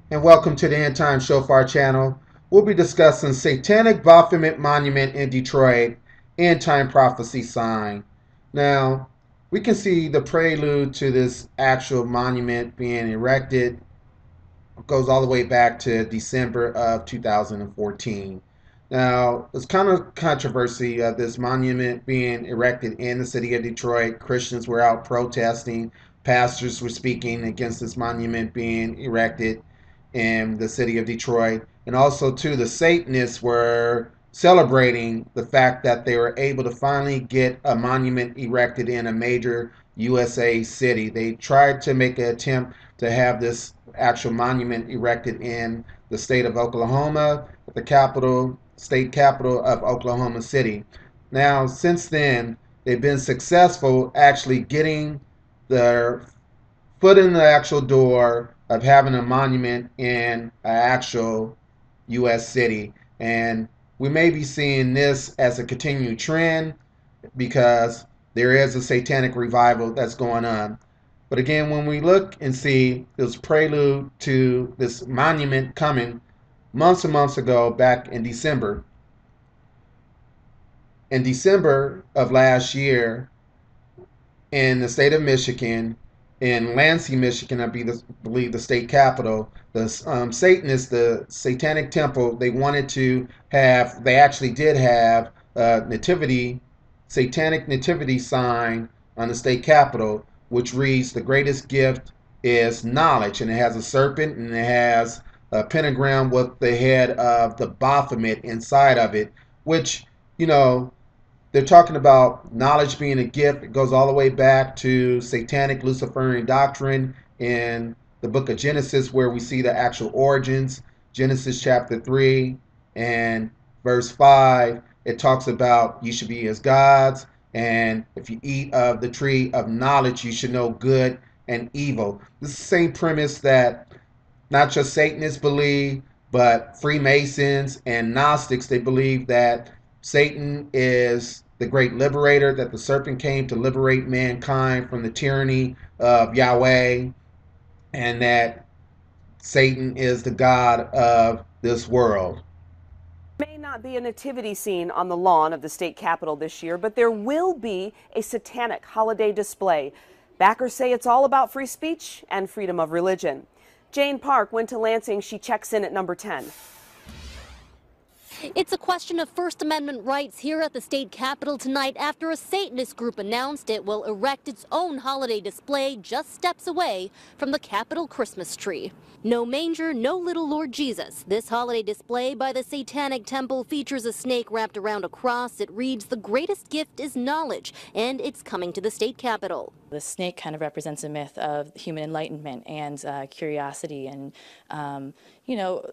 And welcome to the End-Times Shofar channel. We'll be discussing Satanic Baphomet Monument in Detroit, End-Time Prophecy Sign. Now, we can see the prelude to this actual monument being erected. It goes all the way back to December of 2014. Now, there's kind of controversy of this monument being erected in the city of Detroit. Christians were out protesting. Pastors were speaking against this monument being erected in the city of Detroit. And also, too, the Satanists were celebrating the fact that they were able to finally get a monument erected in a major USA city. They tried to make an attempt to have this actual monument erected in the state of Oklahoma, the capital, state capital of Oklahoma City. Now, since then, they've been successful actually getting their foot in the actual door of having a monument in an actual U.S. city. And we may be seeing this as a continued trend because there is a satanic revival that's going on. But again, when we look and see this prelude to this monument coming months and months ago, back in December of last year, in the state of Michigan, in Lansing, Michigan, believe the state capital, the Satanists, the Satanic Temple, they actually did have a satanic nativity sign on the state capitol, which reads, "The greatest gift is knowledge," and it has a serpent and it has a pentagram with the head of the Baphomet inside of it, which, you know, they're talking about knowledge being a gift. It goes all the way back to satanic Luciferian doctrine in the book of Genesis, where we see the actual origins. Genesis chapter 3 and verse 5, it talks about you should be as gods, and if you eat of the tree of knowledge, you should know good and evil. This is the same premise that not just Satanists believe, but Freemasons and Gnostics. They believe that Satan is the great liberator, that the serpent came to liberate mankind from the tyranny of Yahweh, and that Satan is the God of this world. May not be a nativity scene on the lawn of the state capitol this year, but there will be a satanic holiday display. Backers say it's all about free speech and freedom of religion. Jane Park went to Lansing. She checks in at number 10. It's a question of First Amendment rights here at the state capitol tonight after a Satanist group announced it will erect its own holiday display just steps away from the Capitol Christmas tree. No manger, no little Lord Jesus. This holiday display by the Satanic Temple features a snake wrapped around a cross. It reads, "The greatest gift is knowledge," and it's coming to the state capitol. The snake kind of represents a myth of human enlightenment and curiosity and,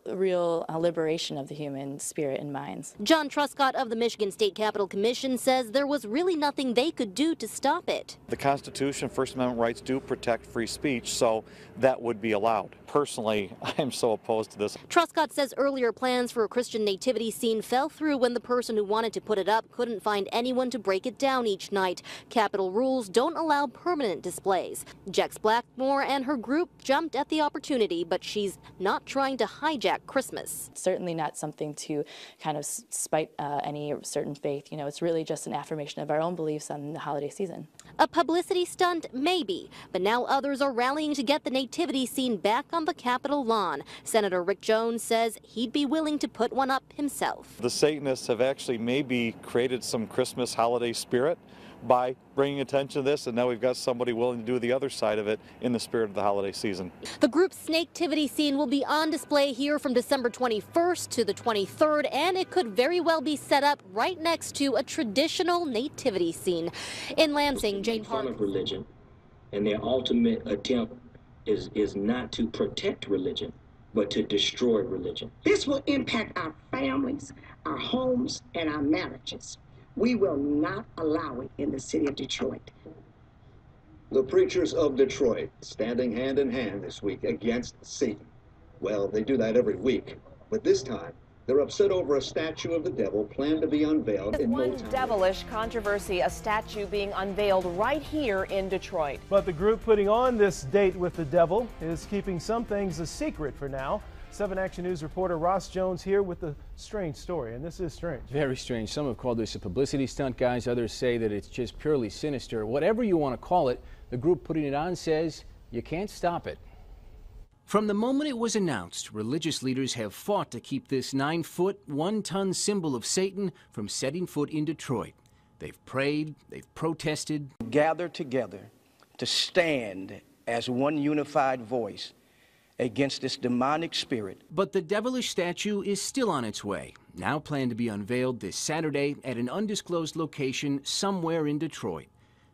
real liberation of the human spirit and minds. John Truscott of the Michigan State Capitol Commission says there was really nothing they could do to stop it. The Constitution, First Amendment rights do protect free speech, so that would be allowed. Personally, I am so opposed to this. Truscott says earlier plans for a Christian nativity scene fell through when the person who wanted to put it up couldn't find anyone to break it down each night. Capitol rules don't allow permanent displays. Jex Blackmore and her group jumped at the opportunity, but she's not trying to hijack Christmas. Certainly not something to kind of spite any certain faith. It's really just an affirmation of our own beliefs on the holiday season. A publicity stunt, maybe, but now others are rallying to get the nativity scene back on the Capitol lawn. Senator Rick Jones says he'd be willing to put one up himself. The Satanists have actually maybe created some Christmas holiday spirit by bringing attention to this, and now we've got somebody willing to do the other side of it in the spirit of the holiday season. The group's Snaketivity scene will be on display here from December 21st to the 23rd, and it could very well be set up right next to a traditional nativity scene. In Lansing, Jane Park. Of religion, and their ultimate attempt is not to protect religion, but to destroy religion. This will impact our families, our homes, and our marriages. We will not allow it in the city of Detroit. The preachers of Detroit standing hand in hand this week against Satan. Well, they do that every week, but this time They're upset over a statue of the devil planned to be unveiled in no One time. devilish controversy, a statue being unveiled right here in Detroit. But the group putting on this date with the devil is keeping some things a secret for now. 7 Action News reporter Ross Jones here with a strange story, and this is strange. Very strange. Some have called this a publicity stunt, guys. Others say that it's just purely sinister. Whatever you want to call it, the group putting it on says you can't stop it. From the moment it was announced, religious leaders have fought to keep this 9-foot, 1-ton symbol of Satan from setting foot in Detroit. They've prayed, they've protested. Gathered together to stand as one unified voice against this demonic spirit. But the devilish statue is still on its way, now planned to be unveiled this Saturday at an undisclosed location somewhere in Detroit.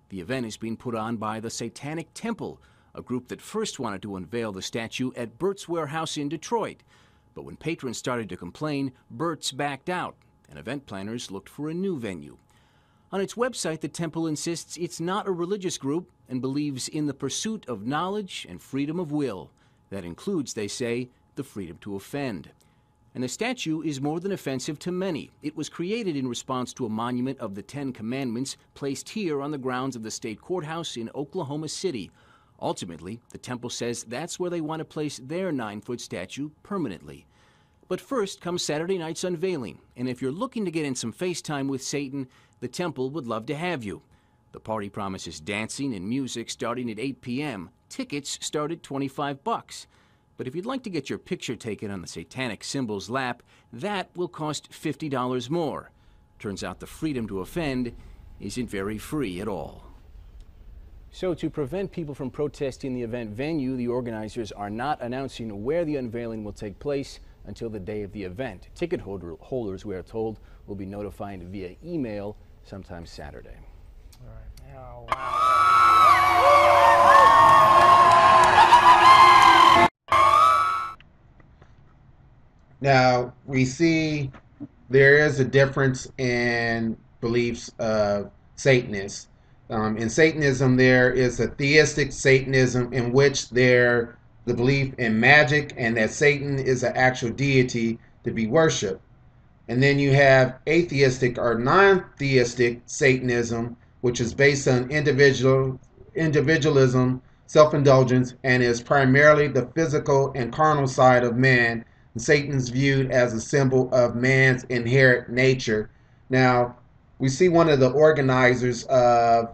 The event is being put on by the Satanic Temple, a group that first wanted to unveil the statue at Burt's Warehouse in Detroit. But when patrons started to complain, Burt's backed out, and event planners looked for a new venue. On its website, the temple insists it's not a religious group and believes in the pursuit of knowledge and freedom of will. That includes, they say, the freedom to offend. And the statue is more than offensive to many. It was created in response to a monument of the 10 Commandments placed here on the grounds of the state courthouse in Oklahoma City. Ultimately, the temple says that's where they want to place their 9-foot statue permanently. But first comes Saturday night's unveiling, and if you're looking to get in some FaceTime with Satan, the temple would love to have you. The party promises dancing and music starting at 8 p.m. Tickets start at $25. But if you'd like to get your picture taken on the satanic symbol's lap, that will cost $50 more. Turns out the freedom to offend isn't very free at all. So to prevent people from protesting the event venue, the organizers are not announcing where the unveiling will take place until the day of the event. Ticket holders, we are told, will be notified via email sometime Saturday. All right. Oh, wow. Now, we see there is a difference in beliefs of Satanists. In Satanism, there is a theistic Satanism in which the belief in magic and that Satan is an actual deity to be worshipped. And then you have atheistic or non-theistic Satanism, which is based on individualism, self-indulgence, and is primarily the physical and carnal side of man. And Satan's viewed as a symbol of man's inherent nature. Now, we see one of the organizers of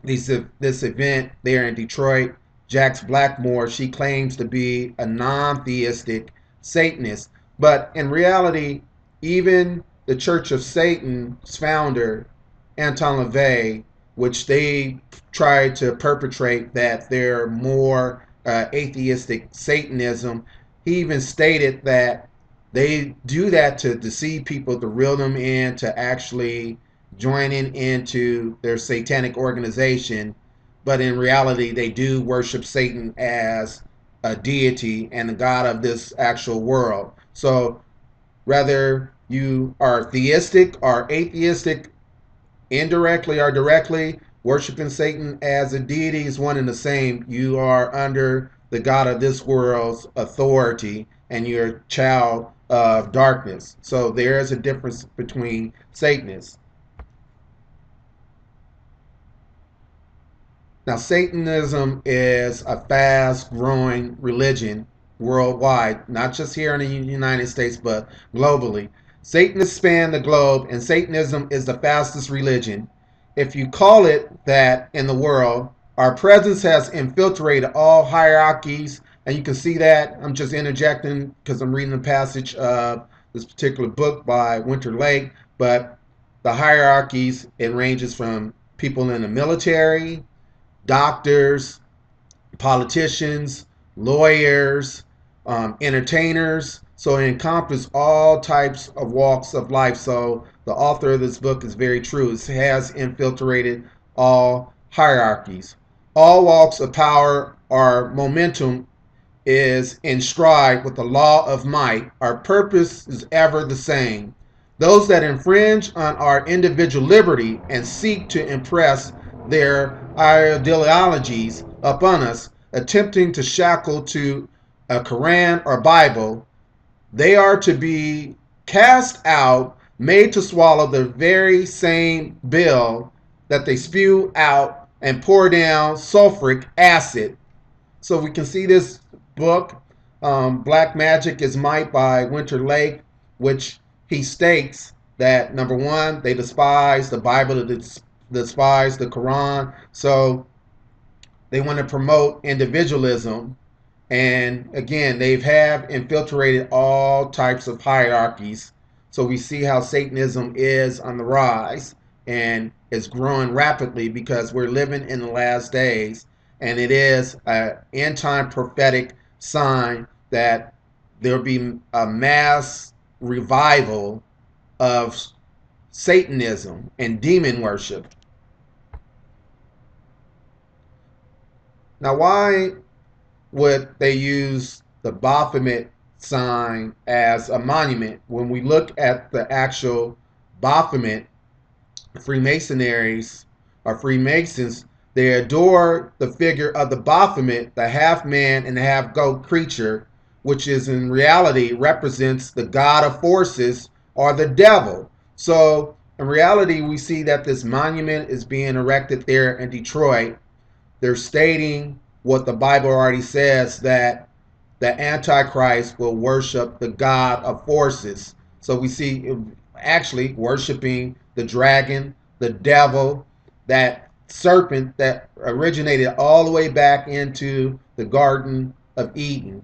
this event there in Detroit, Jax Blackmore. She claims to be a non-theistic Satanist. But in reality, even the Church of Satan's founder, Anton LaVey, which they tried to perpetrate that they're more atheistic Satanism, he even stated that they do that to deceive people, to reel them in, to actually joining into their satanic organization. But in reality, they do worship Satan as a deity and the god of this actual world. So whether you are theistic or atheistic, indirectly or directly, worshiping Satan as a deity is one and the same. You are under the god of this world's authority, and you're a child of darkness. So there is a difference between Satanists. Now, Satanism is a fast-growing religion worldwide, not just here in the United States, but globally. Satanists span the globe, and Satanism is the fastest religion. If you call it that in the world, our presence has infiltrated all hierarchies, and you can see that. I'm just interjecting because I'm reading the passage of this particular book by Winter Lake, but the hierarchies, it ranges from people in the military, doctors, politicians, lawyers, entertainers. So it encompasses all types of walks of life. So the author of this book is very true. It has infiltrated all hierarchies. All walks of power or momentum is in stride with the law of might. Our purpose is ever the same. Those that infringe on our individual liberty and seek to impress their ideologies upon us, attempting to shackle to a Quran or Bible, they are to be cast out, made to swallow the very same bill that they spew out and pour down sulfuric acid. So we can see this book, Black Magic is Might by Winter Lake, which he states that, number one, they despise the Bible, they despise the Quran. So they want to promote individualism. And again, they have infiltrated all types of hierarchies. So we see how Satanism is on the rise and is growing rapidly because we're living in the last days. And it is an end-time prophetic sign that there'll be a mass revival of Satanism and demon worship. Now, why would they use the Baphomet sign as a monument? When we look at the actual Baphomet, Freemasons, they adore the figure of the Baphomet, the half man and half goat creature, which is in reality represents the god of forces or the devil. So in reality, we see that this monument is being erected there in Detroit. They're stating what the Bible already says, that the Antichrist will worship the god of forces. So we see actually worshiping the dragon, the devil, that serpent that originated all the way back into the Garden of Eden.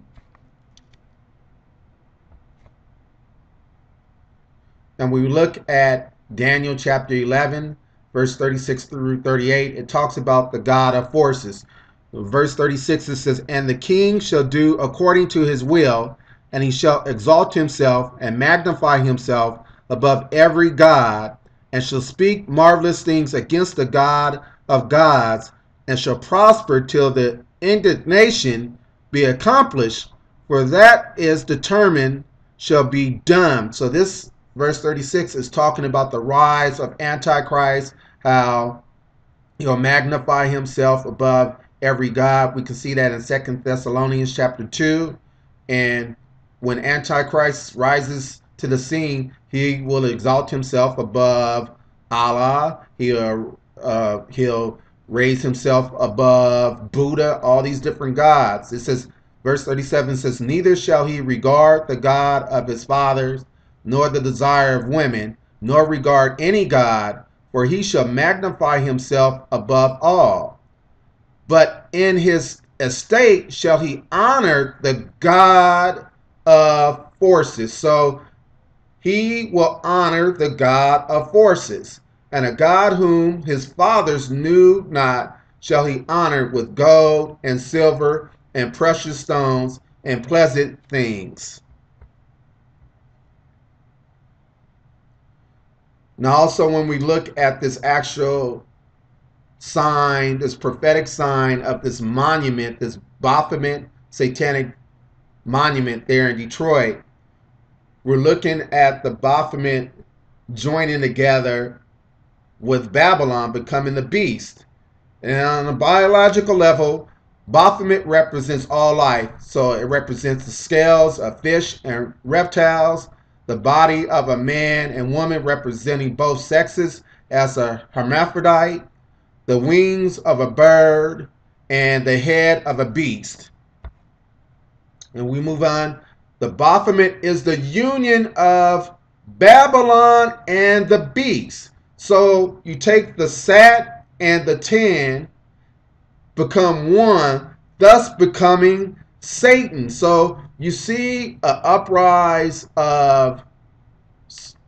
And we look at Daniel chapter 11, verse 36 through 38. It talks about the God of forces. Verse 36, it says, "And the king shall do according to his will, and he shall exalt himself and magnify himself above every god, and shall speak marvelous things against the God of gods, and shall prosper till the indignation be accomplished, for that is determined shall be done." So this verse 36 is talking about the rise of Antichrist, how he'll magnify himself above every god. We can see that in 2 Thessalonians chapter 2. And when Antichrist rises to the scene, he will exalt himself above Allah. He'll raise himself above Buddha, all these different gods. It says, verse 37 says, "Neither shall he regard the God of his fathers, nor the desire of women, nor regard any god, for he shall magnify himself above all. But in his estate shall he honor the God of forces." So he will honor the God of forces. "And a God whom his fathers knew not shall he honor with gold and silver and precious stones and pleasant things." Now also when we look at this actual sign, this prophetic sign of this monument, this Baphomet satanic monument there in Detroit, we're looking at the Baphomet joining together with Babylon, becoming the beast. And on a biological level, Baphomet represents all life. So it represents the scales of fish and reptiles, the body of a man and woman representing both sexes as a hermaphrodite, the wings of a bird, and the head of a beast. And we move on. The Baphomet is the union of Babylon and the beast. So you take the Sat and the Ten, become one, thus becoming Satan. So you see an uprise of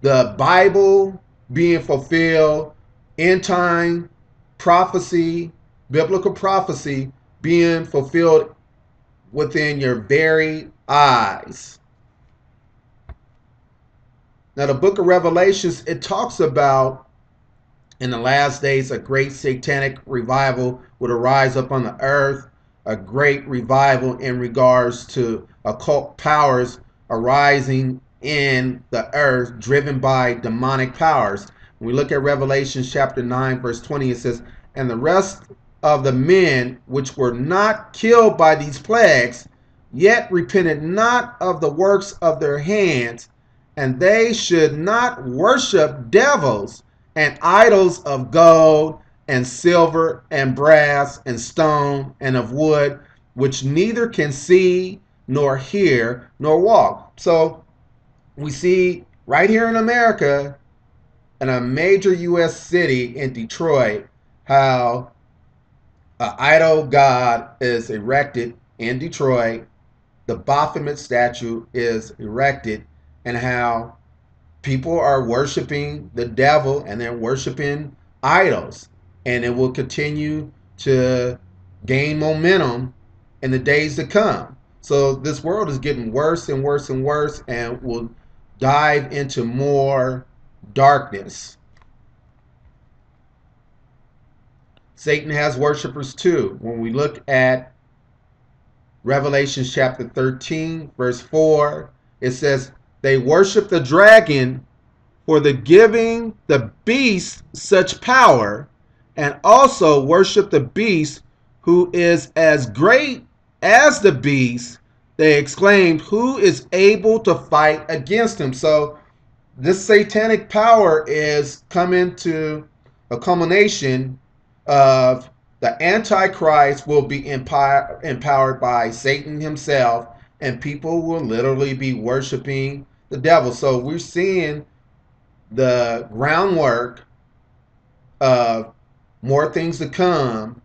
the Bible being fulfilled, end time prophecy, biblical prophecy being fulfilled within your very eyes. Now the book of Revelations, it talks about in the last days a great satanic revival would arise up on the earth, a great revival in regards to occult powers arising in the earth driven by demonic powers. When we look at Revelation chapter 9 verse 20, it says, "And the rest of the men which were not killed by these plagues yet repented not of the works of their hands, and they should not worship devils and idols of gold and silver and brass and stone and of wood, which neither can see nor hear nor walk. So we see right here in America, in a major U.S. city in Detroit, how an idol god is erected in Detroit. The Baphomet statue is erected, and how people are worshiping the devil and they're worshiping idols. And it will continue to gain momentum in the days to come. So this world is getting worse and worse and worse, and will dive into more darkness. Satan has worshipers too. When we look at Revelation chapter 13, verse 4, it says, they worship the dragon for the giving the beast such power, and also worship the beast who is as great as the beast. They exclaimed, who is able to fight against him? So this satanic power is coming to a culmination of the Antichrist will be empowered by Satan himself, and people will literally be worshiping the devil. So we're seeing the groundwork of more things to come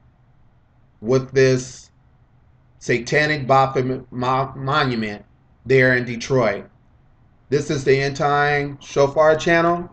with this satanic Baphomet monument there in Detroit. This is the End Time Shofar channel.